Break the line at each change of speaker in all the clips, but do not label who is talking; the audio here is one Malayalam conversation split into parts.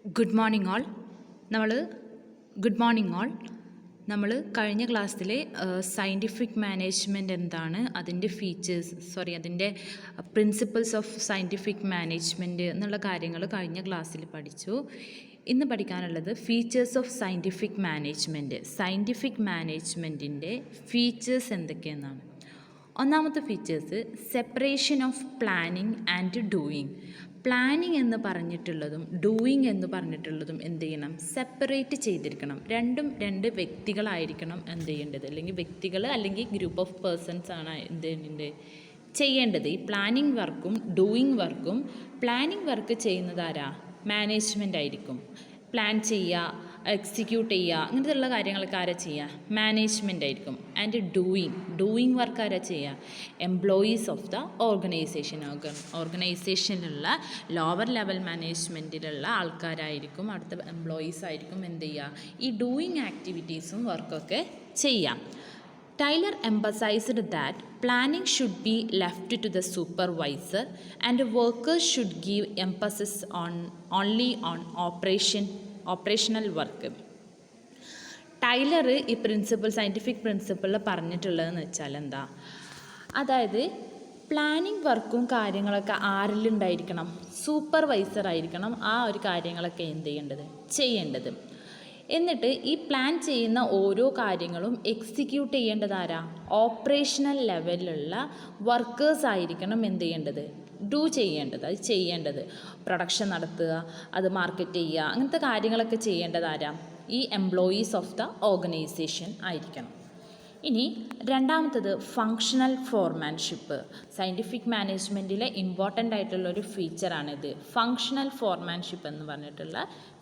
Good morning all. Good morning all. നമ്മൾ കഴിഞ്ഞ ക്ലാസ്സിൽ സയൻറ്റിഫിക് മാനേജ്മെൻറ്റ് എന്താണ്, അതിൻ്റെ അതിൻ്റെ പ്രിൻസിപ്പിൾസ് ഓഫ് സയൻറ്റിഫിക് മാനേജ്മെൻറ്റ് എന്നുള്ള കാര്യങ്ങൾ കഴിഞ്ഞ ക്ലാസ്സിൽ പഠിച്ചു. ഇന്ന് പഠിക്കാനുള്ളത് features of scientific management. Scientific മാനേജ്മെൻറ്റിൻ്റെ ഫീച്ചേഴ്സ് എന്തൊക്കെയെന്നാണ്. ഒന്നാമത്തെ features separation of planning and doing. Planning എന്ന് പറഞ്ഞിട്ടുള്ളതും ഡൂയിങ് എന്ന് പറഞ്ഞിട്ടുള്ളതും എന്ത് ചെയ്യണം, സെപ്പറേറ്റ് ചെയ്തിരിക്കണം. രണ്ടും രണ്ട് വ്യക്തികളായിരിക്കണം എന്ത് ചെയ്യേണ്ടത്, അല്ലെങ്കിൽ വ്യക്തികൾ അല്ലെങ്കിൽ ഗ്രൂപ്പ് ഓഫ് പേഴ്സൺസ് ആണ് എന്ത് ചെയ്യേണ്ടത്. ഈ പ്ലാനിങ് വർക്കും ഡൂയിങ് വർക്കും, പ്ലാനിങ് വർക്ക് ചെയ്യുന്നത് ആരാ, മാനേജ്മെൻ്റ് ആയിരിക്കും. പ്ലാൻ ചെയ്യുക, എക്സിക്യൂട്ട് ചെയ്യുക, അങ്ങനത്തെയുള്ള കാര്യങ്ങളൊക്കെ ആരാ ചെയ്യുക, മാനേജ്മെൻ്റ് ആയിരിക്കും. ആൻഡ് ഡൂയിങ് വർക്ക് ആരാ ചെയ്യുക, എംപ്ലോയീസ് ഓഫ് ദ ഓർഗനൈസേഷൻ. ഓർഗനൈസേഷനിലുള്ള ലോവർ ലെവൽ മാനേജ്മെൻറ്റിലുള്ള ആൾക്കാരായിരിക്കും, അടുത്ത എംപ്ലോയീസ് ആയിരിക്കും എന്ത് ചെയ്യുക, ഈ ഡൂയിങ് ആക്ടിവിറ്റീസും വർക്കൊക്കെ ചെയ്യാം. Taylor emphasized that planning should be left to the supervisor and workers should give emphasis only on operational work. Taylor ഈ സയൻറ്റിഫിക് പ്രിൻസിപ്പിൾ പറഞ്ഞിട്ടുള്ളതെന്ന് വെച്ചാൽ എന്താ, അതായത് പ്ലാനിങ് വർക്കും കാര്യങ്ങളൊക്കെ ആരിലുണ്ടായിരിക്കണം, സൂപ്പർവൈസർ ആയിരിക്കണം ആ ഒരു കാര്യങ്ങളൊക്കെ എന്ത് ചെയ്യേണ്ടത്. എന്നിട്ട് ഈ പ്ലാൻ ചെയ്യുന്ന ഓരോ കാര്യങ്ങളും എക്സിക്യൂട്ട് ചെയ്യേണ്ടത് ആരാ, ഓപ്പറേഷണൽ ലെവലിലുള്ള വർക്കേഴ്സ് ആയിരിക്കണം എന്ത് ചെയ്യേണ്ടത്, അത് ചെയ്യേണ്ടത്. പ്രൊഡക്ഷൻ നടത്തുക, അത് മാർക്കറ്റ് ചെയ്യുക, അങ്ങനത്തെ കാര്യങ്ങളൊക്കെ ചെയ്യേണ്ടത് ആരാ, ഈ എംപ്ലോയീസ് ഓഫ് ദ ഓർഗനൈസേഷൻ ആയിരിക്കണം. ഇനി രണ്ടാമത്തത് ഫങ്ഷണൽ ഫോർമാൻഷിപ്പ്. സയൻറ്റിഫിക് മാനേജ്മെൻറ്റിലെ ഇമ്പോർട്ടൻ്റ് ആയിട്ടുള്ളൊരു ഫീച്ചറാണിത്, ഫങ്ഷണൽ ഫോർമാൻഷിപ്പ് എന്ന് പറഞ്ഞിട്ടുള്ള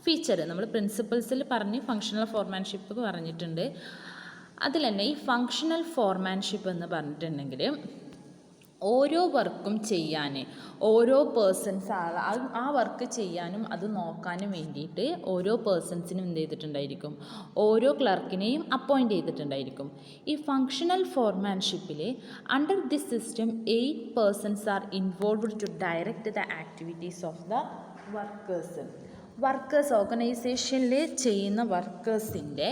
ഫീച്ചർ. നമ്മൾ പ്രിൻസിപ്പിൾസിൽ പറഞ്ഞ് ഫങ്ഷണൽ ഫോർമാൻഷിപ്പ് പറഞ്ഞിട്ടുണ്ട്. അതിൽ തന്നെ ഈ ഫങ്ഷണൽ ഫോർമാൻഷിപ്പ് എന്ന് പറഞ്ഞിട്ടുണ്ടെങ്കിൽ ഓരോ വർക്കും ചെയ്യാൻ ഓരോ പേഴ്സൺസ് ആ വർക്ക് ചെയ്യാനും അത് നോക്കാനും വേണ്ടിയിട്ട് ഓരോ പേഴ്സൺസിനും എന്ത് ചെയ്തിട്ടുണ്ടായിരിക്കും, ഓരോ ക്ലർക്കിനെയും അപ്പോയിൻ്റ് ചെയ്തിട്ടുണ്ടായിരിക്കും. ഈ ഫങ്ഷണൽ ഫോർമാൻഷിപ്പിൽ under this system 8 persons are involved to direct the activities of the workers ഓർഗനൈസേഷനിൽ ചെയ്യുന്ന വർക്കേഴ്സിൻ്റെ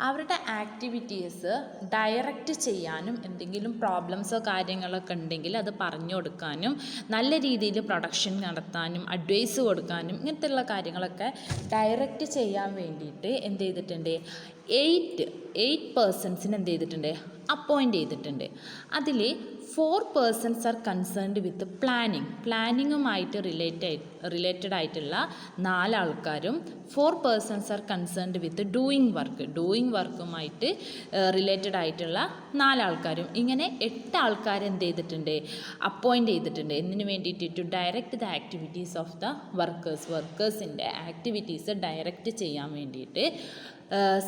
അവരുടെ ആക്ടിവിറ്റീസ് ഡയറക്റ്റ് ചെയ്യാനും, എന്തെങ്കിലും പ്രോബ്ലംസോ കാര്യങ്ങളൊക്കെ ഉണ്ടെങ്കിൽ അത് പറഞ്ഞു കൊടുക്കാനും, നല്ല രീതിയിൽ പ്രൊഡക്ഷൻ നടത്താനും, അഡ്വൈസ് കൊടുക്കാനും, ഇങ്ങനത്തെയുള്ള കാര്യങ്ങളൊക്കെ ഡയറക്റ്റ് ചെയ്യാൻ വേണ്ടിയിട്ട് എന്ത് ചെയ്തിട്ടുണ്ട്, 8 പേഴ്സൺസിന് എന്ത് ചെയ്തിട്ടുണ്ട്, അപ്പോയിൻ്റ് ചെയ്തിട്ടുണ്ട്. അതിൽ 4 പേഴ്സൺസ് ആർ കൺസേൺഡ് വിത്ത് പ്ലാനിങ്ങുമായിട്ട് റിലേറ്റഡ് ആയിട്ടുള്ള 4 ആൾക്കാരും 4 persons are concerned with doing വർക്കുമായിട്ട് റിലേറ്റഡ് ആയിട്ടുള്ള 4 ആൾക്കാരും. ഇങ്ങനെ 8 ആൾക്കാർ എന്ത് ചെയ്തിട്ടുണ്ട്, അപ്പോയിൻ്റ് ചെയ്തിട്ടുണ്ട്. എന്തിനു വേണ്ടിയിട്ട്, to direct the activities of the വർക്കേഴ്സിൻ്റെ ആക്ടിവിറ്റീസ് ഡയറക്റ്റ് ചെയ്യാൻ വേണ്ടിയിട്ട്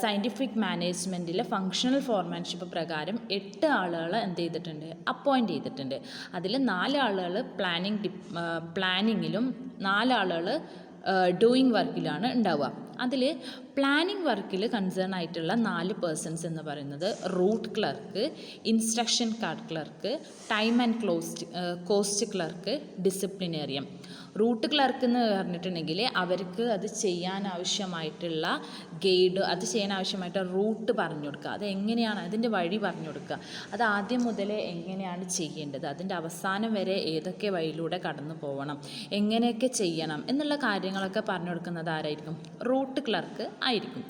സയൻറ്റിഫിക്ക് മാനേജ്മെൻറ്റിലെ ഫങ്ഷണൽ ഫോർമാൻഷിപ്പ് പ്രകാരം 8 ആളുകൾ എന്ത് ചെയ്തിട്ടുണ്ട്, അപ്പോയിൻ്റ് ചെയ്തിട്ടുണ്ട്. അതിൽ 4 ആളുകൾ പ്ലാനിങ്ങിലും 4 ആളുകൾ ഡൂയിങ് വർക്കിലാണ് ഉണ്ടാവുക. അതിൽ പ്ലാനിങ് വർക്കിൽ കൺസേൺ ആയിട്ടുള്ള 4 പേഴ്സൺസ് എന്ന് പറയുന്നത് route clerk, instruction card clerk, time and cost clerk, disciplinarian. Route clerk എന്ന് പറഞ്ഞിട്ടുണ്ടെങ്കിൽ അവർക്ക് അത് ചെയ്യാൻ ആവശ്യമായിട്ടുള്ള ഗൈഡ്, അത് ചെയ്യാൻ ആവശ്യമായിട്ട് റൂട്ട് പറഞ്ഞു കൊടുക്കുക, അത് എങ്ങനെയാണ് അതിൻ്റെ വഴി പറഞ്ഞു കൊടുക്കുക, അത് ആദ്യം മുതലേ എങ്ങനെയാണ് ചെയ്യേണ്ടത്, അതിൻ്റെ അവസാനം വരെ ഏതൊക്കെ വഴിയിലൂടെ കടന്നു പോകണം, എങ്ങനെയൊക്കെ ചെയ്യണം എന്നുള്ള കാര്യങ്ങളൊക്കെ പറഞ്ഞു കൊടുക്കുന്നത് ആരായിരിക്കും, റൂട്ട് ക്ലർക്ക് ആയിരിക്കും.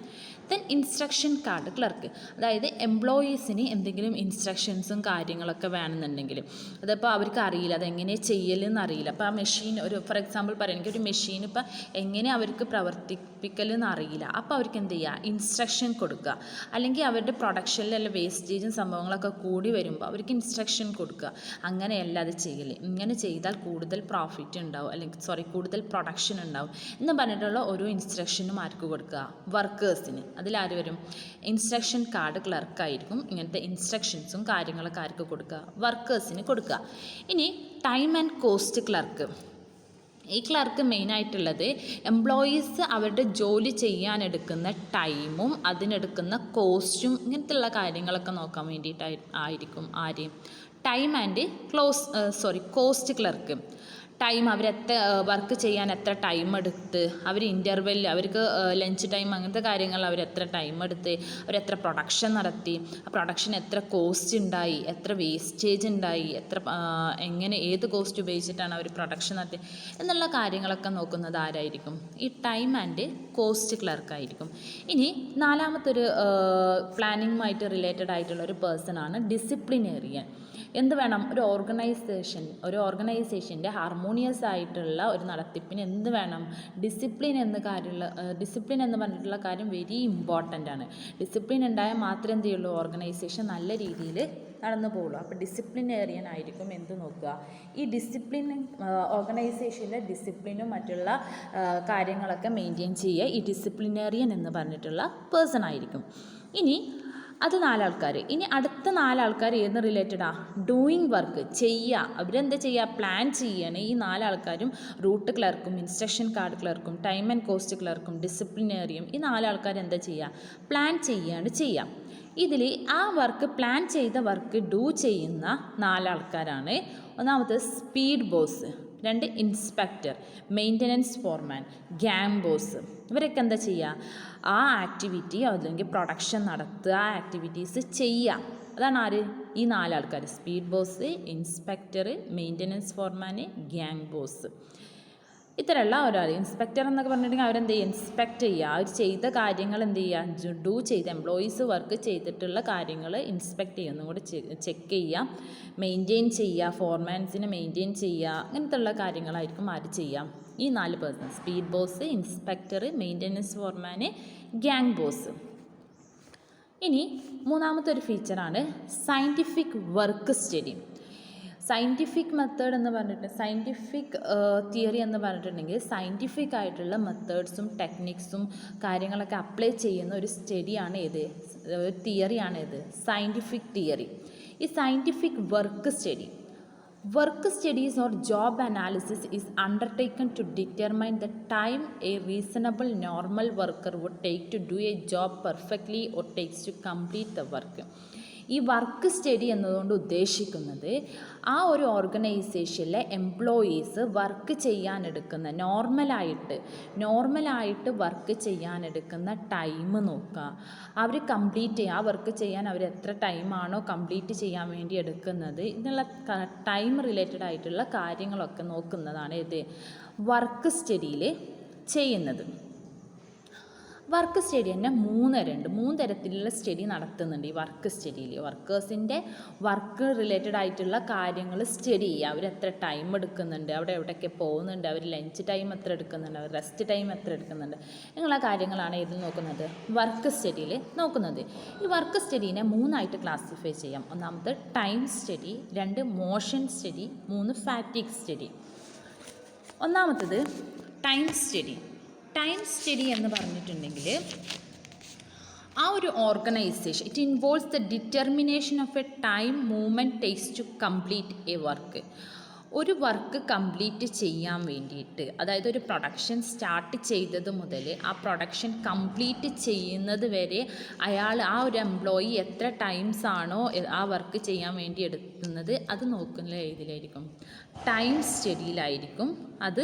ദെൻ ഇൻസ്ട്രക്ഷൻ കാർഡ് ക്ലർക്ക്, അതായത് എംപ്ലോയീസിന് എന്തെങ്കിലും ഇൻസ്ട്രക്ഷൻസും കാര്യങ്ങളൊക്കെ വേണമെന്നുണ്ടെങ്കിൽ അതിപ്പോൾ അവർക്ക് അറിയില്ല, അതെങ്ങനെ ചെയ്യലെന്ന് അറിയില്ല. അപ്പോൾ ആ മെഷീൻ, ഫോർ എക്സാമ്പിൾ പറയുകയാണെങ്കിൽ ഒരു മെഷീൻ ഇപ്പോൾ എങ്ങനെ അവർക്ക് പ്രവർത്തിപ്പിക്കലെന്ന് അറിയില്ല. അപ്പോൾ അവർക്ക് എന്ത് ചെയ്യുക, ഇൻസ്ട്രക്ഷൻ കൊടുക്കുക. അല്ലെങ്കിൽ അവരുടെ പ്രൊഡക്ഷനിലുള്ള വേസ്റ്റേജും സംഭവങ്ങളൊക്കെ കൂടി വരുമ്പോൾ അവർക്ക് ഇൻസ്ട്രക്ഷൻ കൊടുക്കുക. അങ്ങനെയല്ല അത് ചെയ്യൽ, ഇങ്ങനെ ചെയ്താൽ കൂടുതൽ പ്രോഫിറ്റ് ഉണ്ടാവും, അല്ലെങ്കിൽ കൂടുതൽ പ്രൊഡക്ഷൻ ഉണ്ടാവും എന്ന് പറഞ്ഞിട്ടുള്ള ഓരോ ഇൻസ്ട്രക്ഷനും ആർക്ക് കൊടുക്കുക, വർക്കേഴ്സിന്. അതിലാര് വരും, ഇൻസ്ട്രക്ഷൻ കാർഡ് ക്ലർക്കായിരിക്കും ഇങ്ങനത്തെ ഇൻസ്ട്രക്ഷൻസും കാര്യങ്ങളൊക്കെ ആർക്ക് കൊടുക്കുക, വർക്കേഴ്സിന് കൊടുക്കുക. ഇനി ടൈം ആൻഡ് കോസ്റ്റ് ക്ലർക്ക്. ഈ ക്ലർക്ക് മെയിനായിട്ടുള്ളത് എംപ്ലോയീസ് അവരുടെ ജോലി ചെയ്യാനെടുക്കുന്ന ടൈമും അതിനെടുക്കുന്ന കോസ്റ്റും ഇങ്ങനത്തെയുള്ള കാര്യങ്ങളൊക്കെ നോക്കാൻ വേണ്ടിയിട്ടായിരിക്കും time and cost clerk. Time അവരെത്ര വർക്ക് ചെയ്യാൻ എത്ര ടൈം എടുത്ത്, അവർ ഇൻ്റർവെല്ലിൽ അവർക്ക് ലഞ്ച് ടൈം അങ്ങനത്തെ കാര്യങ്ങൾ അവരെത്ര ടൈം എടുത്ത്, അവരെത്ര പ്രൊഡക്ഷൻ നടത്തി, ആ പ്രൊഡക്ഷൻ എത്ര കോസ്റ്റ് ഉണ്ടായി, എത്ര വേസ്റ്റേജ് ഉണ്ടായി, എങ്ങനെ ഏത് കോസ്റ്റ് ഉപയോഗിച്ചിട്ടാണ് അവർ പ്രൊഡക്ഷൻ നടത്തി എന്നുള്ള കാര്യങ്ങളൊക്കെ നോക്കുന്നത് ആരായിരിക്കും? ഈ ടൈം ആൻഡ് കോസ്റ്റ് ക്ലർക്കായിരിക്കും. ഇനി നാലാമത്തൊരു പ്ലാനിങ്ങുമായിട്ട് റിലേറ്റഡ് ആയിട്ടുള്ള ഒരു പേഴ്സൺ ആണ് ഡിസിപ്ലിനേറിയൻ. എന്ത് വേണം? ഒരു ഓർഗനൈസേഷൻ്റെ ഹാർമോണിയസ് ആയിട്ടുള്ള ഒരു നടത്തിപ്പിന് എന്ത് വേണം? ഡിസിപ്ലിൻ എന്ന് പറഞ്ഞിട്ടുള്ള കാര്യം വെരി ഇമ്പോർട്ടൻ്റ് ആണ്. ഡിസിപ്ലിൻ ഉണ്ടായാൽ മാത്രമേ എന്ത് ചെയ്യുള്ളൂ? ഓർഗനൈസേഷൻ നല്ല രീതിയിൽ നടന്നു പോകുള്ളൂ. അപ്പോൾ ഡിസിപ്ലിനേറിയൻ ആയിരിക്കും എന്ത് നോക്കുക? ഈ ഡിസിപ്ലിൻ ഓർഗനൈസേഷൻ്റെ ഡിസിപ്ലിനും മറ്റുള്ള കാര്യങ്ങളൊക്കെ മെയിൻറ്റെയിൻ ചെയ്യുക ഈ ഡിസിപ്ലിനേറിയൻ എന്ന് പറഞ്ഞിട്ടുള്ള പേഴ്സൺ ആയിരിക്കും. ഇനി അത് 4 ആൾക്കാർ. ഇനി അടുത്ത 4 ആൾക്കാർ ഏത് റിലേറ്റഡാ? ഡൂയിങ് വർക്ക് ചെയ്യുക. അവരെന്താ ചെയ്യുക? പ്ലാൻ ചെയ്യാണ്. ഈ 4 ആൾക്കാരും റൂട്ട് ക്ലർക്കും ഇൻസ്ട്രക്ഷൻ കാർഡ് ക്ലർക്കും ടൈം ആൻഡ് കോസ്റ്റ് ക്ലർക്കും ഡിസിപ്ലിനേറിയും ഈ 4 ആൾക്കാർ എന്താ ചെയ്യുക? പ്ലാൻ ചെയ്യാണ് ചെയ്യാം. ഇതിൽ ആ പ്ലാൻ ചെയ്ത വർക്ക് ഡൂ ചെയ്യുന്ന 4 ആൾക്കാരാണ്. ഒന്നാമത് speed boss, 2 inspector, maintenance foreman, gang boss. ഇവരൊക്കെ എന്താ ചെയ്യുക? ആ ആക്ടിവിറ്റി അല്ലെങ്കിൽ പ്രൊഡക്ഷൻ നടത്തുക, ആ ആക്ടിവിറ്റീസ് ചെയ്യുക. അതാണ് ആര്? ഈ 4 ആൾക്കാർ. Speed boss, inspector, maintenance foreman, gang boss. ഇത്തരമുള്ള ഒരാൾ. ഇൻസ്പെക്ടർ എന്നൊക്കെ പറഞ്ഞിട്ടുണ്ടെങ്കിൽ അവരെന്ത് ചെയ്യുക? ഇൻസ്പെക്ട് ചെയ്യുക. അവർ ചെയ്ത കാര്യങ്ങൾ എന്ത് ചെയ്യുക? ഡൂ ചെയ്ത എംപ്ലോയീസ് വർക്ക് ചെയ്തിട്ടുള്ള കാര്യങ്ങൾ ഇൻസ്പെക്ട് ചെയ്യുക, ഒന്നും കൂടി ചെക്ക് ചെയ്യുക, മെയിൻറ്റെയിൻ ചെയ്യുക, ഫോർമാൻസിനെ മെയിൻറ്റെയിൻ ചെയ്യുക, അങ്ങനത്തെ കാര്യങ്ങളായിരിക്കും ആര് ചെയ്യുക? ഈ 4 person. Speed boss, inspector, maintenance foreman, gang boss. ഇനി മൂന്നാമത്തെ ഒരു ഫീച്ചറാണ് scientific work study. Scientific method എന്ന് പറഞ്ഞിട്ട് സയൻറ്റിഫിക് തിയറി എന്ന് പറഞ്ഞിട്ടുണ്ടെങ്കിൽ സയൻറ്റിഫിക് ആയിട്ടുള്ള മെത്തേഡ്സും ടെക്നിക്സും കാര്യങ്ങളൊക്കെ അപ്ലൈ ചെയ്യുന്ന ഒരു സ്റ്റഡിയാണ് ഏത്? ഒരു തിയറിയാണ് ഏത്? Scientific theory. ഈ scientific work studies or job analysis is undertaken to determine the time a reasonable normal worker would take to do a job perfectly or takes to complete the work. ഈ വർക്ക് സ്റ്റഡി എന്നതുകൊണ്ട് ഉദ്ദേശിക്കുന്നത് ആ ഒരു ഓർഗനൈസേഷനിലെ എംപ്ലോയീസ് വർക്ക് ചെയ്യാനെടുക്കുന്ന നോർമലായിട്ട് വർക്ക് ചെയ്യാനെടുക്കുന്ന ടൈം നോക്കുക. അവർ കംപ്ലീറ്റ് ചെയ്യുക. ആ വർക്ക് ചെയ്യാൻ അവർ എത്ര ടൈമാണോ കംപ്ലീറ്റ് ചെയ്യാൻ വേണ്ടി എടുക്കുന്നത്, ഇതിനുള്ള ടൈം റിലേറ്റഡ് ആയിട്ടുള്ള കാര്യങ്ങളൊക്കെ നോക്കുന്നതാണ് ഇത് വർക്ക് സ്റ്റഡിയിൽ ചെയ്യുന്നത്. വർക്ക് സ്റ്റഡി തന്നെ 3 തരത്തിലുള്ള സ്റ്റഡി നടത്തുന്നുണ്ട് ഈ വർക്ക് സ്റ്റഡിയിൽ. വർക്കേഴ്സിൻ്റെ വർക്ക് റിലേറ്റഡ് ആയിട്ടുള്ള കാര്യങ്ങൾ സ്റ്റഡി ചെയ്യുക. അവർ എത്ര ടൈം എടുക്കുന്നുണ്ട്, അവിടെ എവിടെയൊക്കെ പോകുന്നുണ്ട്, അവർ ലഞ്ച് ടൈം എത്ര എടുക്കുന്നുണ്ട്, അവർ റെസ്റ്റ് ടൈം എത്ര എടുക്കുന്നുണ്ട്, ഇങ്ങനെയുള്ള കാര്യങ്ങളാണ് ഇതിൽ നോക്കുന്നത്, വർക്ക് സ്റ്റഡിയിൽ നോക്കുന്നത്. ഈ വർക്ക് സ്റ്റഡീനെ 3 ക്ലാസിഫൈ ചെയ്യാം. ഒന്നാമത് time study, 2 motion study, 3 fatigue study. ഒന്നാമത്തത് ടൈം സ്റ്റഡി. ടൈം സ്റ്റഡി എന്ന് പറഞ്ഞിട്ടുണ്ടെങ്കിൽ ആ ഒരു organisation it involves the determination of a time movement takes to complete a work. ഒരു വർക്ക് കംപ്ലീറ്റ് ചെയ്യാൻ വേണ്ടിയിട്ട്, അതായത് ഒരു പ്രൊഡക്ഷൻ സ്റ്റാർട്ട് ചെയ്തത് മുതൽ ആ പ്രൊഡക്ഷൻ കംപ്ലീറ്റ് ചെയ്യുന്നത് വരെ ആ ഒരു എംപ്ലോയി എത്ര ടൈംസ് ആണോ ആ വർക്ക് ചെയ്യാൻ വേണ്ടി എടുക്കുന്നത് അത് നോക്കുന്ന ഇതിലായിരിക്കും ടൈം സ്റ്റഡിയിലായിരിക്കും അത്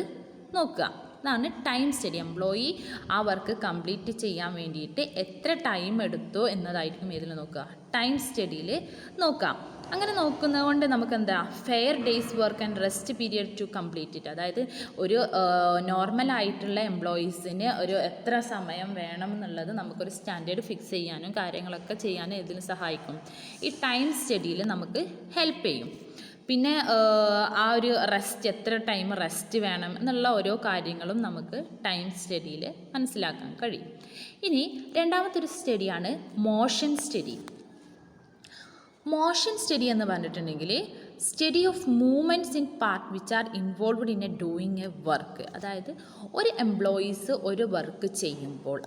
നോക്കുക. അതാണ് ടൈം സ്റ്റഡി. എംപ്ലോയി ആ വർക്ക് കംപ്ലീറ്റ് ചെയ്യാൻ വേണ്ടിയിട്ട് എത്ര ടൈം എടുത്തോ എന്നതായിരിക്കും ഇതിൽ നോക്കുക, ടൈം സ്റ്റഡിയിൽ നോക്കാം. അങ്ങനെ നോക്കുന്നത് കൊണ്ട് നമുക്ക് എന്താ fair day's work and rest period to complete it. അതായത് ഒരു നോർമലായിട്ടുള്ള എംപ്ലോയീസിന് ഒരു എത്ര സമയം വേണം എന്നുള്ളത് നമുക്കൊരു സ്റ്റാൻഡേർഡ് ഫിക്സ് ചെയ്യാനും കാര്യങ്ങളൊക്കെ ചെയ്യാനും ഇതിന് സഹായിക്കും. ഈ ടൈം സ്റ്റഡിയിൽ നമുക്ക് ഹെൽപ്പ് ചെയ്യും. പിന്നെ ആ ഒരു റെസ്റ്റ്, എത്ര ടൈം റെസ്റ്റ് വേണം എന്നുള്ള ഓരോ കാര്യങ്ങളും നമുക്ക് ടൈം സ്റ്റഡിയിൽ മനസ്സിലാക്കാൻ കഴിയും. ഇനി രണ്ടാമത്തൊരു സ്റ്റഡിയാണ് മോഷൻ സ്റ്റഡി. മോഷൻ സ്റ്റഡി എന്ന് പറഞ്ഞിട്ടുണ്ടെങ്കിൽ study of movements in part which are involved in A doing A work. അതായത് ഒരു എംപ്ലോയീസ് ഒരു വർക്ക് ചെയ്യുമ്പോൾ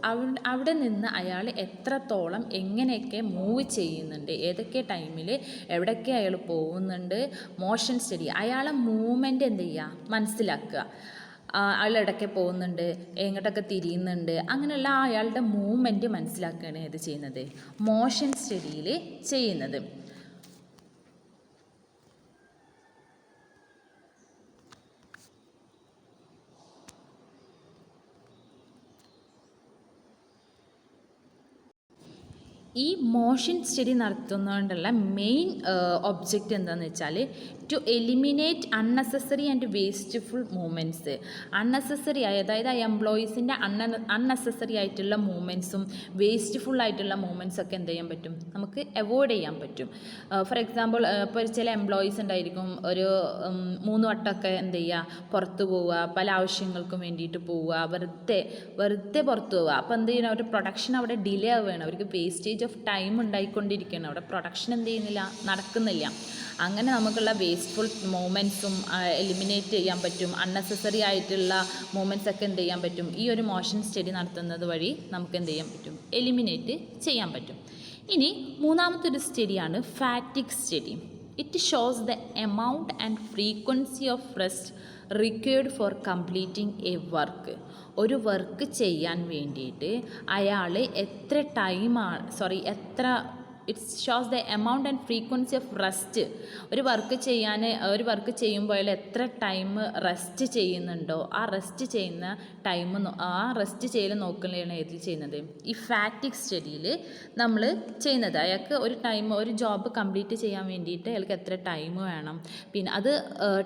അവിടെ നിന്ന് അയാൾ എത്രത്തോളം എങ്ങനെയൊക്കെ മൂവ് ചെയ്യുന്നുണ്ട്, ഏതൊക്കെ ടൈമിൽ എവിടെയൊക്കെ അയാൾ പോകുന്നുണ്ട്, മോഷൻ സ്റ്റഡി അയാളെ മൂവ്മെൻറ്റ് എന്ത് ചെയ്യുക മനസ്സിലാക്കുക. അയാളിടയ്ക്ക് പോകുന്നുണ്ട്, എങ്ങോട്ടൊക്കെ തിരിയുന്നുണ്ട്, അങ്ങനെയുള്ള അയാളുടെ മൂവ്മെൻറ്റ് മനസ്സിലാക്കുകയാണ് ഇത് ചെയ്യുന്നത് മോഷൻ സ്റ്റഡിയിൽ ചെയ്യുന്നത്. ഈ മോഷൻ സ്റ്റഡി നടത്തുന്നതുകൊണ്ടുള്ള മെയിൻ ഒബ്ജക്റ്റ് എന്താണെന്ന് വെച്ചാൽ to eliminate unnecessary and wasteful movements. Unnecessary ആയ, അതായത് ആ എംപ്ലോയീസിൻ്റെ അൺനെസസറി ആയിട്ടുള്ള മൂവ്മെൻറ്റ്സും വേസ്റ്റ്ഫുൾ ആയിട്ടുള്ള മൂവ്മെൻറ്റ്സ് ഒക്കെ എന്ത് ചെയ്യാൻ പറ്റും, നമുക്ക് അവോയ്ഡ് ചെയ്യാൻ പറ്റും. ഫോർ എക്സാമ്പിൾ, ഇപ്പോൾ ചില എംപ്ലോയീസ് ഉണ്ടായിരിക്കും ഒരു 3 വട്ടമൊക്കെ എന്ത് ചെയ്യുക, പുറത്ത് പോവുക, പല ആവശ്യങ്ങൾക്കും വേണ്ടിയിട്ട് പോവുക, വെറുതെ പുറത്ത് പോവുക. അപ്പോൾ എന്ത് ചെയ്യണം, ഒരു പ്രൊഡക്ഷൻ അവിടെ ഡിലേ ആവുകയാണ്, അവർക്ക് വേസ്റ്റേജ് ഓഫ് ടൈം ഉണ്ടായിക്കൊണ്ടിരിക്കുകയാണ്, അവിടെ പ്രൊഡക്ഷൻ എന്ത് ചെയ്യുന്നില്ല, നടക്കുന്നില്ല. അങ്ങനെ നമുക്കുള്ള വേസ്റ്റ്ഫുൾ മൂവ്മെൻറ്റ്സും എലിമിനേറ്റ് ചെയ്യാൻ പറ്റും. അൺനെസസറി ആയിട്ടുള്ള മൂവ്മെൻറ്റ്സ് ഒക്കെ എന്ത് ചെയ്യാൻ പറ്റും, ഈ ഒരു മോഷൻ സ്റ്റഡി നടത്തുന്നത് വഴി നമുക്ക് എന്ത് ചെയ്യാൻ പറ്റും, എലിമിനേറ്റ് ചെയ്യാൻ പറ്റും. ഇനി മൂന്നാമത്തെ ഒരു സ്റ്റഡിയാണ് fatigue study. It shows the amount and frequency of rest required for completing a work. ഒരു വർക്ക് ചെയ്യാൻ വേണ്ടിയിട്ട് അയാൾ എത്ര it shows the amount and frequency of rest. ഒരു വർക്ക് ചെയ്യുമ്പോൾ അയാൾ എത്ര ടൈം റെസ്റ്റ് ചെയ്യുന്നുണ്ടോ, ആ റെസ്റ്റ് ചെയ്യൽ നോക്കുകയാണ് ഏതിൽ ചെയ്യുന്നത്, ഈ ഫാറ്റിഗ് സ്റ്റഡിയിൽ നമ്മൾ ചെയ്യുന്നത്. അയാൾക്ക് ഒരു ജോബ് കംപ്ലീറ്റ് ചെയ്യാൻ വേണ്ടിയിട്ട് അയാൾക്ക് എത്ര ടൈം വേണം, പിന്നെ അത്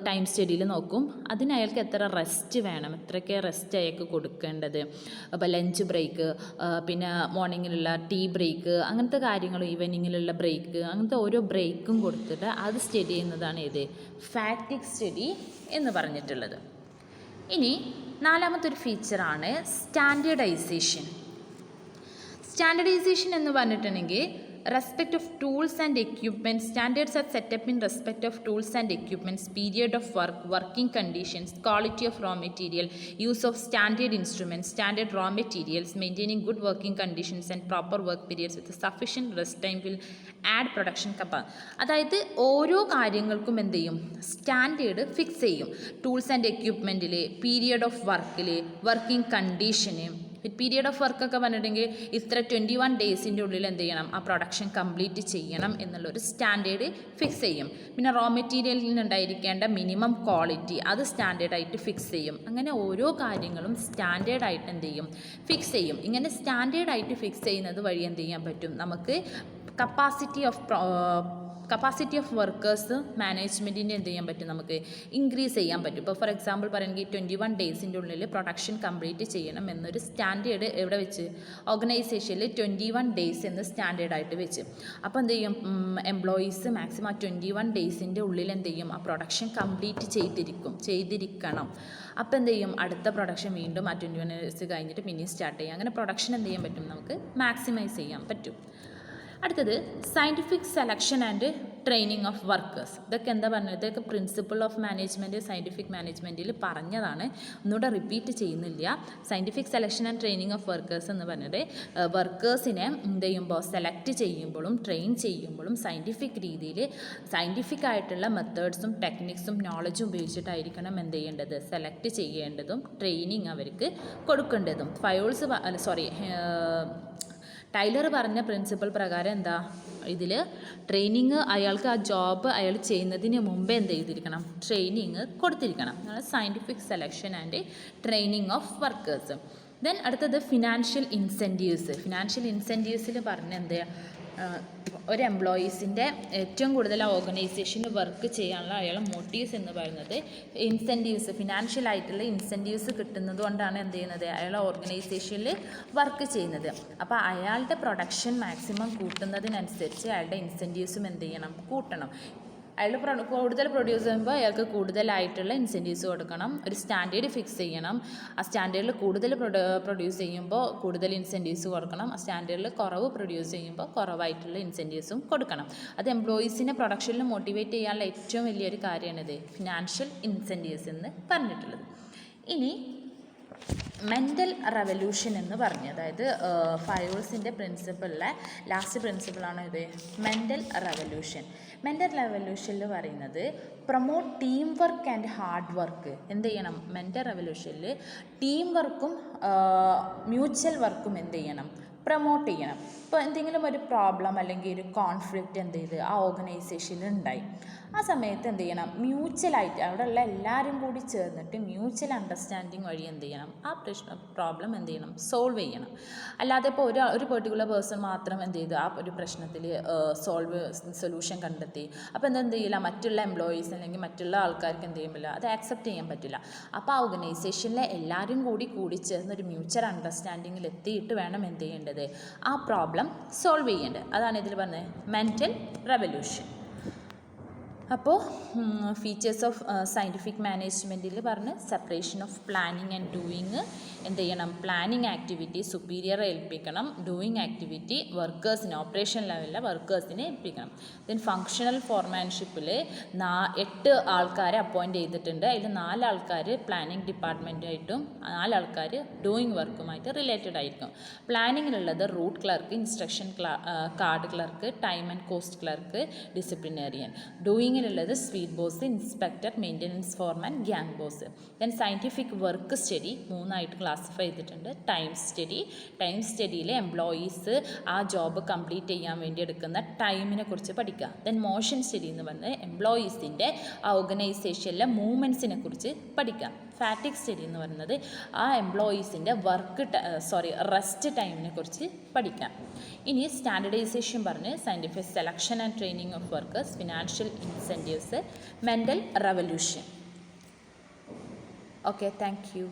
ടൈം സ്റ്റഡിയിൽ നോക്കും. അതിന് അയാൾക്ക് എത്ര റെസ്റ്റ് വേണം, എത്രയൊക്കെ റെസ്റ്റ് അയാൾക്ക് കൊടുക്കേണ്ടത്, അപ്പോൾ ലഞ്ച് ബ്രേക്ക്, പിന്നെ മോർണിംഗിലുള്ള ടീ ബ്രേക്ക്, അങ്ങനത്തെ കാര്യങ്ങൾ, ഈവനിങ്ങിലുള്ള ബ്രേക്ക്, അങ്ങനത്തെ ഓരോ ബ്രേക്കും കൊടുത്തിട്ട് അത് സ്റ്റഡി ചെയ്യുന്നതാണ് ഏത്, ഫാറ്റിഗ് സ്റ്റഡി എന്ന് പറഞ്ഞിട്ടുള്ളത്. ഇനി നാലാമത്തെ ഒരു ഫീച്ചറാണ് സ്റ്റാൻഡേർഡൈസേഷൻ. സ്റ്റാൻഡേർഡൈസേഷൻ എന്ന് പറഞ്ഞിട്ടുണ്ടെങ്കിൽ respect of tools and equipment. Standards are set up in respect of tools and equipments, period of work, working conditions, quality of raw material, use of standard instruments, standard raw materials, maintaining good working conditions and proper work periods with sufficient rest time will add production capacity. അതായത് ഓരോ കാര്യങ്ങൾക്കും എന്ത് ചെയ്യും, സ്റ്റാൻഡേർഡ് ഫിക്സ് ചെയ്യും. ടൂൾസ് ആൻഡ് എക്യുപ്മെൻറ്റിൽ, പീരിയഡ് ഓഫ് വർക്കിൽ, വർക്കിംഗ് കണ്ടീഷന്, പീരിയഡ് ഓഫ് വർക്കൊക്കെ പറഞ്ഞിട്ടുണ്ടെങ്കിൽ ഇത്ര 21 ഡേയ്സിൻ്റെ ഉള്ളിൽ എന്ത് ചെയ്യണം, ആ പ്രൊഡക്ഷൻ കംപ്ലീറ്റ് ചെയ്യണം എന്നുള്ളൊരു സ്റ്റാൻഡേർഡ് ഫിക്സ് ചെയ്യും. പിന്നെ റോ മെറ്റീരിയലിൽ നിന്നുണ്ടായിരിക്കേണ്ട മിനിമം ക്വാളിറ്റി അത് സ്റ്റാൻഡേർഡായിട്ട് ഫിക്സ് ചെയ്യും. അങ്ങനെ ഓരോ കാര്യങ്ങളും സ്റ്റാൻഡേർഡായിട്ട് എന്ത് ചെയ്യും, ഫിക്സ് ചെയ്യും. ഇങ്ങനെ സ്റ്റാൻഡേർഡായിട്ട് ഫിക്സ് ചെയ്യുന്നത് വഴി എന്ത് ചെയ്യാൻ പറ്റും, നമുക്ക് കപ്പാസിറ്റി ഓഫ് വർക്കേഴ്സ് മാനേജ്മെൻറ്റിൻ്റെ എന്ത് ചെയ്യാൻ പറ്റും, നമുക്ക് ഇൻക്രീസ് ചെയ്യാൻ പറ്റും. ഇപ്പോൾ ഫോർ എക്സാമ്പിൾ പറയുമെങ്കിൽ 21 ഡേയ്സിൻ്റെ ഉള്ളിൽ പ്രൊഡക്ഷൻ കംപ്ലീറ്റ് ചെയ്യണം എന്നൊരു സ്റ്റാൻഡേർഡ് എവിടെ വെച്ച്, ഓർഗനൈസേഷനിൽ 21 ഡേയ്സ് എന്ന് സ്റ്റാൻഡേർഡായിട്ട് വെച്ച്. അപ്പോൾ എന്ത് ചെയ്യും, എംപ്ലോയീസ് മാക്സിമം 21 ഡേയ്സിൻ്റെ ഉള്ളിൽ എന്ത് ചെയ്യും, ആ പ്രൊഡക്ഷൻ കംപ്ലീറ്റ് ചെയ്തിരിക്കണം. അപ്പോൾ എന്ത് ചെയ്യും, അടുത്ത പ്രൊഡക്ഷൻ വീണ്ടും ആ 21 ഡേയ്സ് കഴിഞ്ഞിട്ട് പിന്നെയും സ്റ്റാർട്ട് ചെയ്യാം. അങ്ങനെ പ്രൊഡക്ഷൻ എന്ത് ചെയ്യാൻ പറ്റും, നമുക്ക് മാക്സിമൈസ് ചെയ്യാൻ പറ്റും. അടുത്തത് scientific selection and training of workers. ഇതൊക്കെ എന്താ പറഞ്ഞത്, ഇതൊക്കെ പ്രിൻസിപ്പിൾ ഓഫ് മാനേജ്മെൻറ്റ് സയൻറ്റിഫിക് മാനേജ്മെൻറ്റിൽ പറഞ്ഞതാണ്, ഒന്നുകൂടെ റിപ്പീറ്റ് ചെയ്യുന്നില്ല. Scientific selection and training of workers എന്ന് പറഞ്ഞത് വർക്കേഴ്സിനെ എന്ത് ചെയ്യുമ്പോൾ, സെലക്ട് ചെയ്യുമ്പോഴും ട്രെയിൻ ചെയ്യുമ്പോഴും സയൻറ്റിഫിക് രീതിയിൽ സയൻറ്റിഫിക് ആയിട്ടുള്ള മെത്തേഡ്സും ടെക്നിക്സും നോളജും ഉപയോഗിച്ചിട്ടായിരിക്കണം എന്ത് ചെയ്യേണ്ടത്, സെലക്ട് ചെയ്യേണ്ടതും ട്രെയിനിങ് അവർക്ക് കൊടുക്കേണ്ടതും. ടൈലർ പറഞ്ഞ പ്രിൻസിപ്പൽ പ്രകാരം എന്താ, ഇതിൽ ട്രെയിനിങ് അയാൾക്ക് ആ ജോബ് അയാൾ ചെയ്യുന്നതിന് മുമ്പേ എന്ത് ചെയ്തിരിക്കണം, ട്രെയിനിങ് കൊടുത്തിരിക്കണം. അതാണ് scientific selection and training of workers. Then അടുത്തത് ഫിനാൻഷ്യൽ ഇൻസെൻറ്റീവ്സിൽ പറഞ്ഞ എന്താ, ഒരു എംപ്ലോയീസിൻ്റെ ഏറ്റവും കൂടുതൽ ആ ഓർഗനൈസേഷന് വർക്ക് ചെയ്യാനുള്ള അയാളെ മോട്ടീവ്സ് എന്ന് പറയുന്നത് ഇൻസെൻറ്റീവ്സ്, ഫിനാൻഷ്യൽ ആയിട്ടുള്ള ഇൻസെൻറ്റീവ്സ് കിട്ടുന്നത് കൊണ്ടാണ് എന്ത് ചെയ്യുന്നത്, അയാൾ ഓർഗനൈസേഷനിൽ വർക്ക് ചെയ്യുന്നത്. അപ്പോൾ അയാളുടെ പ്രൊഡക്ഷൻ മാക്സിമം കൂട്ടുന്നതിനനുസരിച്ച് അയാളുടെ ഇൻസെൻറ്റീവ്സും എന്ത് ചെയ്യണം, കൂട്ടണം. അയാൾ കൂടുതൽ പ്രൊഡ്യൂസ് ചെയ്യുമ്പോൾ അയാൾക്ക് കൂടുതലായിട്ടുള്ള ഇൻസെൻറ്റീവ്സ് കൊടുക്കണം, ഒരു സ്റ്റാൻഡേർഡ് ഫിക്സ് ചെയ്യണം. ആ സ്റ്റാൻഡേർഡിൽ കൂടുതൽ പ്രൊഡ്യൂസ് ചെയ്യുമ്പോൾ കൂടുതൽ ഇൻസെൻറ്റീവ്സ് കൊടുക്കണം, ആ സ്റ്റാൻഡേർഡിൽ കുറവ് പ്രൊഡ്യൂസ് ചെയ്യുമ്പോൾ കുറവായിട്ടുള്ള ഇൻസെൻറ്റീവ്സും കൊടുക്കണം. അത് എംപ്ലോയീസിനെ പ്രൊഡക്ഷനിൽ മോട്ടിവേറ്റ് ചെയ്യാനുള്ള ഏറ്റവും വലിയൊരു കാര്യമാണിത്, ഫിനാൻഷ്യൽ ഇൻസെൻറ്റീവ്സ് എന്ന് പറഞ്ഞിട്ടുള്ളത്. ഇനി മെൻ്റൽ റെവല്യൂഷൻ എന്ന് പറഞ്ഞ്, അതായത് ഫയോൾസിൻ്റെ പ്രിൻസിപ്പിളിലെ ലാസ്റ്റ് പ്രിൻസിപ്പിളാണ് ഇത്, മെൻ്റൽ റെവല്യൂഷനിൽ പറയുന്നത് promote team work and hard work. എന്ത് ചെയ്യണം, മെൻ്റൽ റെവല്യൂഷനിൽ ടീം വർക്കും മ്യൂച്വൽ വർക്കും എന്ത് ചെയ്യണം, പ്രൊമോട്ട് ചെയ്യണം. ഇപ്പോൾ എന്തെങ്കിലും ഒരു പ്രോബ്ലം അല്ലെങ്കിൽ ഒരു കോൺഫ്ലിക്റ്റ് എന്ത് ചെയ്ത് ആ ഓർഗനൈസേഷനിൽ ഉണ്ടായി, ആ സമയത്ത് എന്ത് ചെയ്യണം, മ്യൂച്വലായിട്ട് അവിടെയുള്ള എല്ലാവരും കൂടി ചേർന്നിട്ട് മ്യൂച്വൽ അണ്ടർസ്റ്റാൻഡിങ് വഴി എന്ത് ചെയ്യണം, ആ പ്രോബ്ലം എന്ത് ചെയ്യണം, സോൾവ് ചെയ്യണം. അല്ലാതെ ഇപ്പോൾ ഒരു പെർട്ടിക്കുലർ പേഴ്സൺ മാത്രം എന്ത് ചെയ്തു ആ ഒരു പ്രശ്നത്തിൽ സൊല്യൂഷൻ കണ്ടെത്തി, അപ്പോൾ എന്ത് ചെയ്യില്ല, മറ്റുള്ള എംപ്ലോയീസ് അല്ലെങ്കിൽ മറ്റുള്ള ആൾക്കാർക്ക് എന്ത് ചെയ്യാൻ പറ്റില്ല, അത് ആക്സെപ്റ്റ് ചെയ്യാൻ പറ്റില്ല. അപ്പോൾ ആ ഓർഗനൈസേഷനിലെ എല്ലാവരും കൂടി ചേർന്ന് ഒരു മ്യൂച്വൽ അണ്ടർസ്റ്റാൻഡിങ്ങിൽ എത്തിയിട്ട് വേണം എന്ത് ചെയ്യേണ്ടത്, ആ പ്രോബ്ലം സോൾവ് ചെയ്യേണ്ടത്. അതാണ് ഇതിൽ പറഞ്ഞത് മെൻ്റൽ റെവല്യൂഷൻ. അപ്പോൾ ഫീച്ചേഴ്സ് ഓഫ് സയൻറ്റിഫിക് മാനേജ്മെൻറ്റിൽ പറഞ്ഞ് separation of planning and doing, എന്ത് ചെയ്യണം, പ്ലാനിങ് ആക്ടിവിറ്റി സുപ്പീരിയറെ ഏൽപ്പിക്കണം, ഡൂയിങ് ആക്ടിവിറ്റി വർക്കേഴ്സിന് ഓപ്പറേഷൻ ലെവലിലെ വർക്കേഴ്സിനെ ഏൽപ്പിക്കണം. ദെൻ ഫങ്ഷണൽ ഫോർമാൻഷിപ്പിൽ 8 ആൾക്കാരെ അപ്പോയിൻറ്റ് ചെയ്തിട്ടുണ്ട്. അതിൽ 4 ആൾക്കാർ പ്ലാനിങ് ഡിപ്പാർട്ട്മെൻറ്റായിട്ടും 4 ആൾക്കാർ ഡൂയിങ് വർക്കുമായിട്ട് റിലേറ്റഡ് ആയിരിക്കും. പ്ലാനിങ്ങിലുള്ളത് route clerk, instruction card clerk, time and cost clerk, disciplinarian. ഡൂയിങ്ങിലുള്ളത് sweet boss, inspector, maintenance foreman, gang boss. Then scientific work study 3 ആയിട്ട് ക്ലാസിഫൈ ചെയ്തിട്ടുണ്ട്. ടൈം സ്റ്റഡിയിൽ എംപ്ലോയീസ് ആ ജോബ് കംപ്ലീറ്റ് ചെയ്യാൻ വേണ്ടി എടുക്കുന്ന ടൈമിനെ കുറിച്ച് പഠിക്കുക. ദെൻ മോഷൻ സ്റ്റഡി എന്ന് പറഞ്ഞാൽ എംപ്ലോയീസിൻ്റെ ആ ഓർഗനൈസേഷനിലെ മൂവ്മെൻറ്റ്സിനെ കുറിച്ച് പഠിക്കുക. ഫാറ്റിക് സ്റ്റഡി എന്ന് പറയുന്നത് ആ എംപ്ലോയീസിൻ്റെ റെസ്റ്റ് ടൈമിനെ കുറിച്ച് പഠിക്കാം. ഇനി സ്റ്റാൻഡർഡൈസേഷൻ പറഞ്ഞ് scientific selection and training of workers, financial incentives, mental revolution. Okay, thank you.